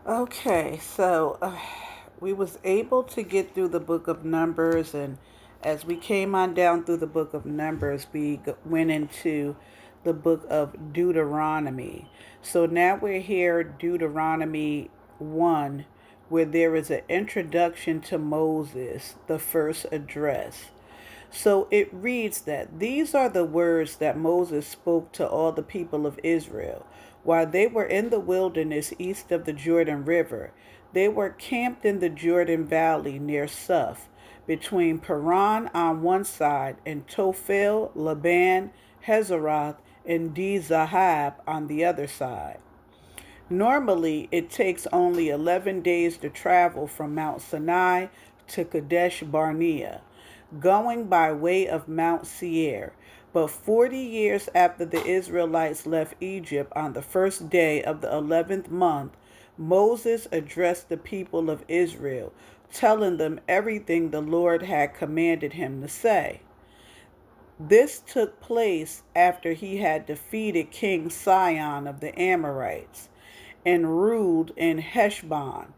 Okay, so we was able to get through the book of Numbers, and as we came on down through the book of Numbers, we went into the book of Deuteronomy. So now we're here, Deuteronomy 1, where there is an introduction to Moses, the first address. So it reads that these are the words that Moses spoke to all the people of Israel while they were in the wilderness east of the Jordan River. They were camped in the Jordan Valley near Suph, between Paran on one side and Tophel, Laban, Hazeroth, and Dizahab on the other side. Normally, it takes only 11 days to travel from Mount Sinai to Kadesh Barnea, going by way of Mount Seir. But 40 years after the Israelites left Egypt on the first day of the 11th month, Moses addressed the people of Israel, telling them everything the Lord had commanded him to say. This took place after he had defeated King Sihon of the Amorites and ruled in Heshbon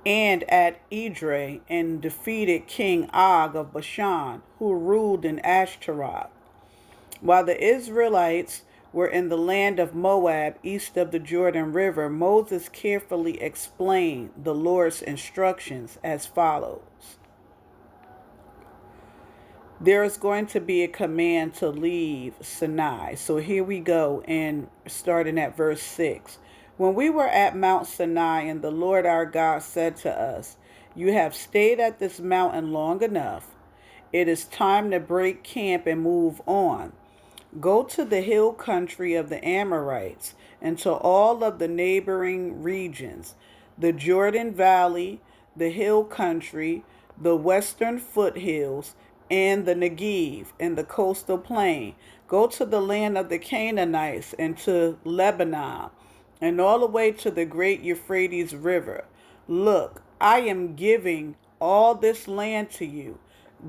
and at Edrei, and defeated King Og of Bashan, who ruled in Ashtaroth. While the Israelites were in the land of Moab east of the Jordan River, Moses carefully explained the Lord's instructions as follows. There is going to be a command to leave Sinai. So here we go, and starting at verse 6. When we were at Mount Sinai, and the Lord our God said to us, "You have stayed at this mountain long enough. It is time to break camp and move on. Go to the hill country of the Amorites and to all of the neighboring regions, the Jordan Valley, the hill country, the western foothills, and the Negev and the coastal plain. Go to the land of the Canaanites and to Lebanon and all the way to the great Euphrates River. Look, I am giving all this land to you.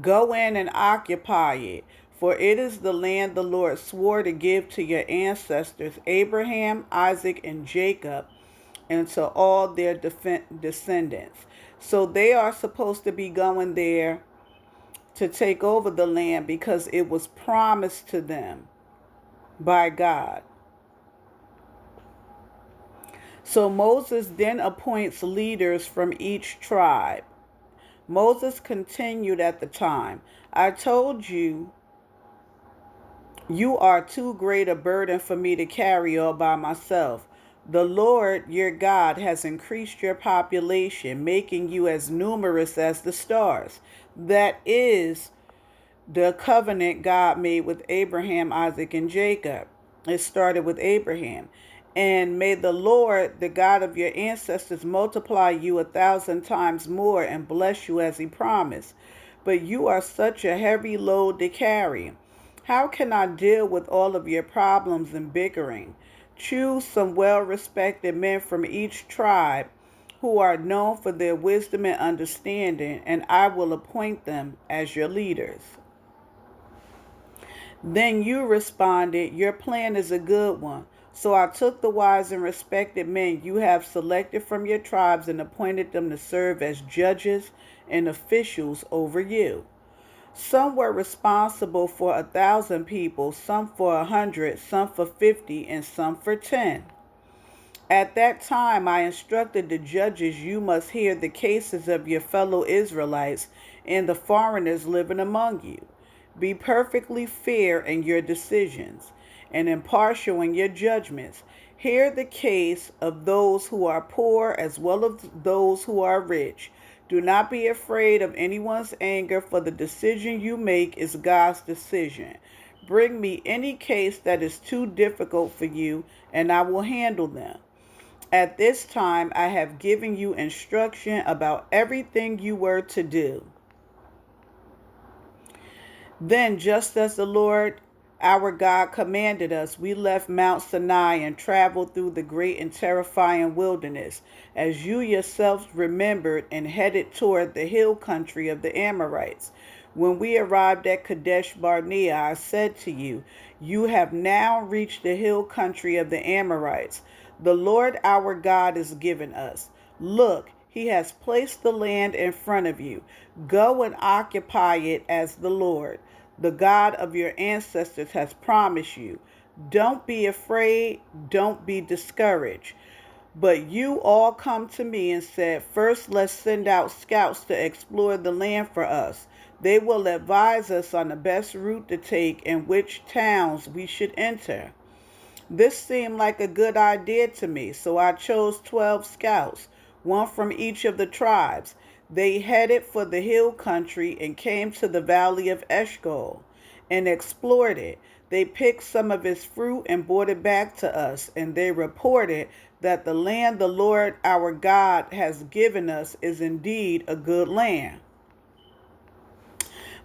Go in and occupy it, for it is the land the Lord swore to give to your ancestors, Abraham, Isaac, and Jacob, and to all their descendants." So they are supposed to be going there to take over the land because it was promised to them by God. So Moses then appoints leaders from each tribe. Moses continued at the time, "I told you, you are too great a burden for me to carry all by myself. The Lord your God has increased your population, making you as numerous as the stars. That is the covenant God made with Abraham, Isaac, and Jacob." It started with Abraham. "And may the Lord, the God of your ancestors, multiply you 1,000 times more and bless you as he promised. But you are such a heavy load to carry. How can I deal with all of your problems and bickering? Choose some well-respected men from each tribe who are known for their wisdom and understanding, and I will appoint them as your leaders." Then you responded, "Your plan is a good one." So I took the wise and respected men you have selected from your tribes and appointed them to serve as judges and officials over you. Some were responsible for 1,000 people, some for 100, some for 50, and some for 10. At that time I instructed the judges, "You must hear the cases of your fellow Israelites and the foreigners living among you. Be perfectly fair in your decisions and impartial in your judgments. Hear the case of those who are poor as well as those who are rich. Do not be afraid of anyone's anger, for the decision you make is God's decision. Bring me any case that is too difficult for you, and I will handle them. At this time I have given you instruction about everything you were to do." Then, just as the Lord our God commanded us, we left Mount Sinai and traveled through the great and terrifying wilderness, as you yourselves remembered, and headed toward the hill country of the Amorites. When we arrived at Kadesh Barnea, I said to you, you have now reached the hill country of the Amorites. The Lord our God is given us. Look, he has placed the land in front of you. Go and occupy it as the Lord, the God of your ancestors, has promised you. Don't be afraid. Don't be discouraged. But you all come to me and said, first let's send out scouts to explore the land for us. They will advise us on the best route to take and which towns we should enter. This seemed like a good idea to me, so I chose 12 scouts, one from each of the tribes. They headed for the hill country and came to the valley of Eshcol and explored it. They picked some of its fruit and brought it back to us, and they reported that the land the Lord our God has given us is indeed a good land.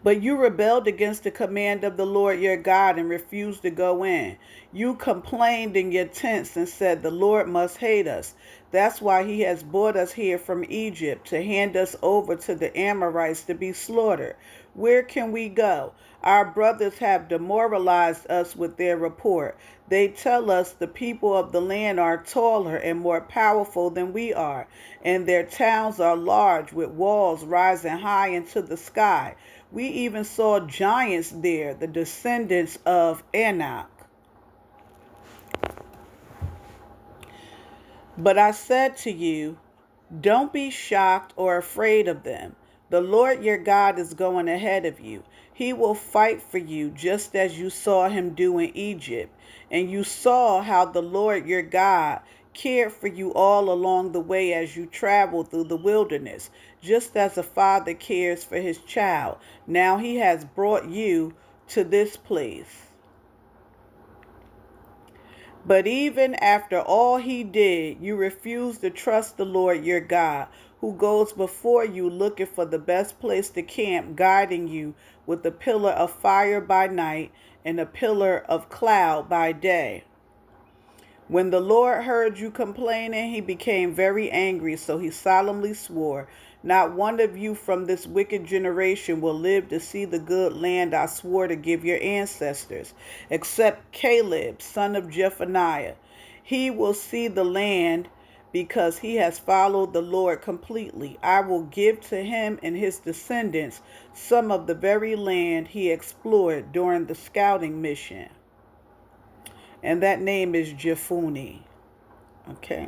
But you rebelled against the command of the Lord your God and refused to go in. You complained in your tents and said, the Lord must hate us. That's why he has brought us here from Egypt to hand us over to the Amorites to be slaughtered. Where can we go? Our brothers have demoralized us with their report. They tell us the people of the land are taller and more powerful than we are, and their towns are large with walls rising high into the sky. We even saw giants there, the descendants of Anak. But I said to you, don't be shocked or afraid of them. The Lord your God is going ahead of you. He will fight for you just as you saw him do in Egypt. And you saw how the Lord your God cared for you all along the way as you traveled through the wilderness, just as a father cares for his child. Now he has brought you to this place. But even after all he did, you refused to trust the Lord your God, who goes before you looking for the best place to camp, guiding you with a pillar of fire by night and a pillar of cloud by day. When the Lord heard you complaining, he became very angry, so he solemnly swore, not one of you from this wicked generation will live to see the good land I swore to give your ancestors, except Caleb, son of Jephunneh. He will see the land because he has followed the Lord completely. I will give to him and his descendants some of the very land he explored during the scouting mission. And that name is Jephunneh. Okay.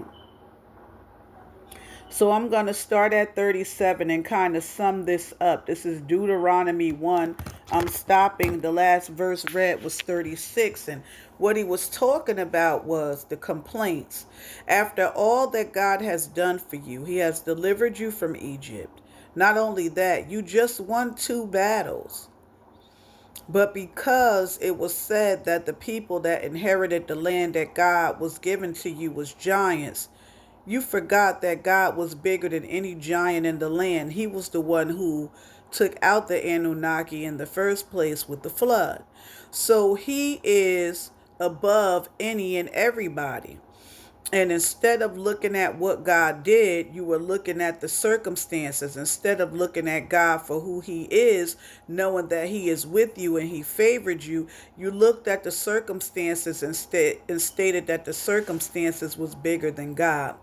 So I'm going to start at 37 and kind of sum this up. This is Deuteronomy 1. I'm stopping. The last verse read was 36. And what he was talking about was the complaints. After all that God has done for you, he has delivered you from Egypt. Not only that, you just won 2 battles. But because it was said that the people that inherited the land that God was given to you was giants, you forgot that God was bigger than any giant in the land. He was the one who took out the Anunnaki in the first place with the flood. So he is above any and everybody. And instead of looking at what God did, you were looking at the circumstances. Instead of looking at God for who he is, knowing that he is with you and he favored you, you looked at the circumstances and stated that the circumstances was bigger than God.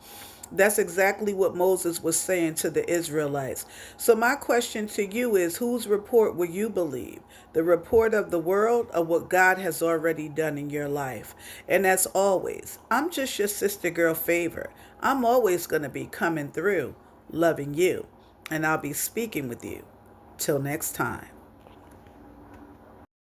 That's exactly what Moses was saying to the Israelites. So my question to you is, whose report will you believe? The report of the world or what God has already done in your life? And as always, I'm just your sister girl Favor. I'm always going to be coming through, loving you, and I'll be speaking with you. Till next time.